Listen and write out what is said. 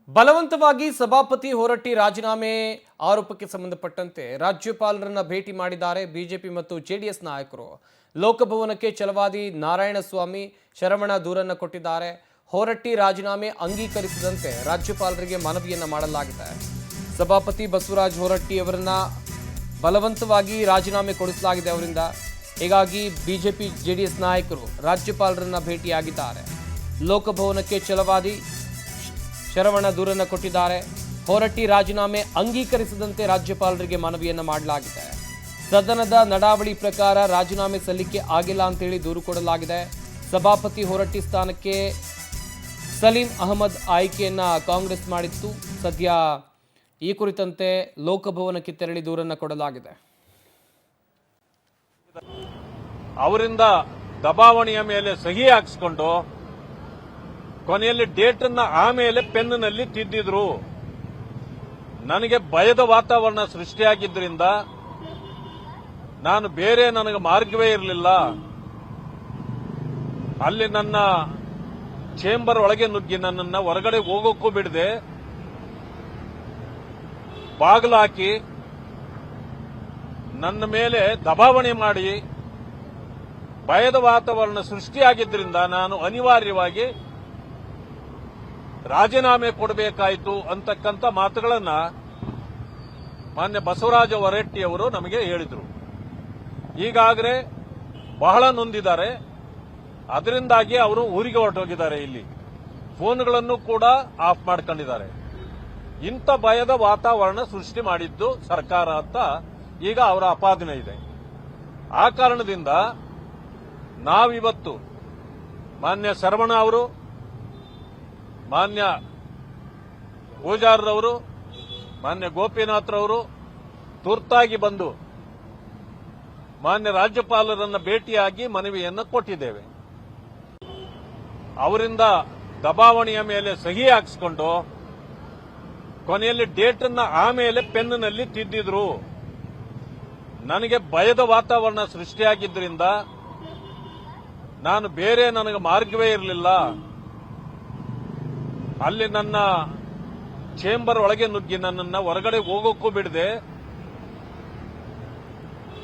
ಬಲವಂತವಾಗಿ ಸಭಾಪತಿ ಹೊರಟ್ಟಿ ರಾಜೀನಾಮೆ ಆರೋಪಕ್ಕೆ ಸಂಬಂಧಪಟ್ಟಂತೆ ರಾಜ್ಯಪಾಲರನ್ನ ಭೇಟಿ ಮಾಡಿದ್ದಾರೆ ಬಿಜೆಪಿ ಮತ್ತು ಜೆಡಿಎಸ್ ನಾಯಕರು. ಲೋಕಭವನಕ್ಕೆ ಛಲವಾದಿ ನಾರಾಯಣಸ್ವಾಮಿ ಶರವಣ ದೂರನ್ನು ಕೊಟ್ಟಿದ್ದಾರೆ. ಹೊರಟ್ಟಿ ರಾಜೀನಾಮೆ ಅಂಗೀಕರಿಸಿದಂತೆ ರಾಜ್ಯಪಾಲರಿಗೆ ಮನವಿಯನ್ನ ಮಾಡಲಾಗಿದೆ. ಸಭಾಪತಿ ಬಸವರಾಜ ಹೊರಟ್ಟಿ ಅವರನ್ನ ಬಲವಂತವಾಗಿ ರಾಜೀನಾಮೆ ಕೊಡಿಸಲಾಗಿದೆ ಅವರಿಂದ. ಹೀಗಾಗಿ ಬಿಜೆಪಿ ಜೆಡಿಎಸ್ ನಾಯಕರು ರಾಜ್ಯಪಾಲರನ್ನ ಭೇಟಿಯಾಗಿದ್ದಾರೆ. ಲೋಕಭವನಕ್ಕೆ ಛಲವಾದಿ ಶರವಣ ದೂರನ್ನು ಕೊಟ್ಟಿದ್ದಾರೆ. ಹೊರಟ್ಟಿ ರಾಜೀನಾಮೆ ಅಂಗೀಕರಿಸದಂತೆ ರಾಜ್ಯಪಾಲರಿಗೆ ಮನವಿಯನ್ನ ಮಾಡಲಾಗಿದೆ. ಸದನದ ನಡಾವಳಿ ಪ್ರಕಾರ ರಾಜೀನಾಮೆ ಸಲ್ಲಿಕೆ ಆಗಿಲ್ಲ ಅಂತೇಳಿ ದೂರು ಕೊಡಲಾಗಿದೆ. ಸಭಾಪತಿ ಹೊರಟ್ಟಿ ಸ್ಥಾನಕ್ಕೆ ಸಲೀಂ ಅಹಮದ್ ಆಯ್ಕೆಯನ್ನ ಕಾಂಗ್ರೆಸ್ ಮಾಡಿತ್ತು. ಸದ್ಯ ಈ ಕುರಿತಂತೆ ಲೋಕಭವನಕ್ಕೆ ತೆರಳಿ ದೂರನ್ನ ಕೊಡಲಾಗಿದೆ. ಅವರಿಂದ ದಬಾವಣೆಯ ಮೇಲೆ ಸಹಿ ಹಾಕಿಸಿಕೊಂಡು ಕೊನೆಯಲ್ಲಿ ಡೇಟ್ ಅನ್ನ ಆಮೇಲೆ ಪೆನ್ನಲ್ಲಿ ತಿದ್ದಿದ್ರು. ನನಗೆ ಭಯದ ವಾತಾವರಣ ಸೃಷ್ಟಿಯಾಗಿದ್ದರಿಂದ ನಾನು ಬೇರೆ ನನಗೆ ಮಾರ್ಗವೇ ಇರಲಿಲ್ಲ. ಅಲ್ಲಿ ನನ್ನ ಚೇಂಬರ್ ಒಳಗೆ ನುಗ್ಗಿ ನನ್ನನ್ನು ಹೊರಗಡೆ ಹೋಗೋಕ್ಕೂ ಬಿಡದೆ ಬಾಗಿಲು ಹಾಕಿ ನನ್ನ ಮೇಲೆ ದಬಾವಣೆ ಮಾಡಿ ಭಯದ ವಾತಾವರಣ ಸೃಷ್ಟಿಯಾಗಿದ್ದರಿಂದ ನಾನು ಅನಿವಾರ್ಯವಾಗಿ ರಾಜೀನಾಮೆ ಕೊಡಬೇಕಾಯಿತು ಅಂತಕ್ಕಂಥ ಮಾತುಗಳನ್ನ ಮಾನ್ಯ ಬಸವರಾಜ ಹೊರಟ್ಟಿ ಅವರು ನಮಗೆ ಹೇಳಿದರು. ಈಗಾಗಲೇ ಬಹಳ ನೊಂದಿದ್ದಾರೆ. ಅದರಿಂದಾಗಿ ಅವರು ಊರಿಗೆ ಹೊರಟೋಗಿದ್ದಾರೆ. ಇಲ್ಲಿ ಫೋನ್ಗಳನ್ನು ಕೂಡ ಆಫ್ ಮಾಡ್ಕೊಂಡಿದ್ದಾರೆ. ಇಂಥ ಭಯದ ವಾತಾವರಣ ಸೃಷ್ಟಿ ಮಾಡಿದ್ದು ಸರ್ಕಾರ ಅಂತ ಈಗ ಅವರ ಆಪಾದನೆ ಇದೆ. ಆ ಕಾರಣದಿಂದ ನಾವಿವತ್ತು ಮಾನ್ಯ ಶರವಣ ಅವರು, ಮಾನ್ಯ ಪೂಜಾರರವರು, ಮಾನ್ಯ ಗೋಪಿನಾಥ್ರವರು ತುರ್ತಾಗಿ ಬಂದು ಮಾನ್ಯ ರಾಜ್ಯಪಾಲರನ್ನ ಭೇಟಿಯಾಗಿ ಮನವಿಯನ್ನು ಕೊಟ್ಟಿದ್ದೇವೆ. ಅವರಿಂದ ದಬಾವಣೆಯ ಮೇಲೆ ಸಹಿ ಹಾಕಿಸಿಕೊಂಡು ಕೊನೆಯಲ್ಲಿ ಡೇಟ್ ಅನ್ನ ಆಮೇಲೆ ಪೆನ್ನಲ್ಲಿ ತಿದ್ದಿದ್ರು. ನನಗೆ ಭಯದ ವಾತಾವರಣ ಸೃಷ್ಟಿಯಾಗಿದ್ದರಿಂದ ನಾನು ಬೇರೆ ನನಗೆ ಮಾರ್ಗವೇ ಇರಲಿಲ್ಲ. ಅಲ್ಲಿ ನನ್ನ ಚೇಂಬರ್ ಒಳಗೆ ನುಗ್ಗಿ ನನ್ನನ್ನು ಹೊರಗಡೆ ಹೋಗೋಕ್ಕೂ ಬಿಡದೆ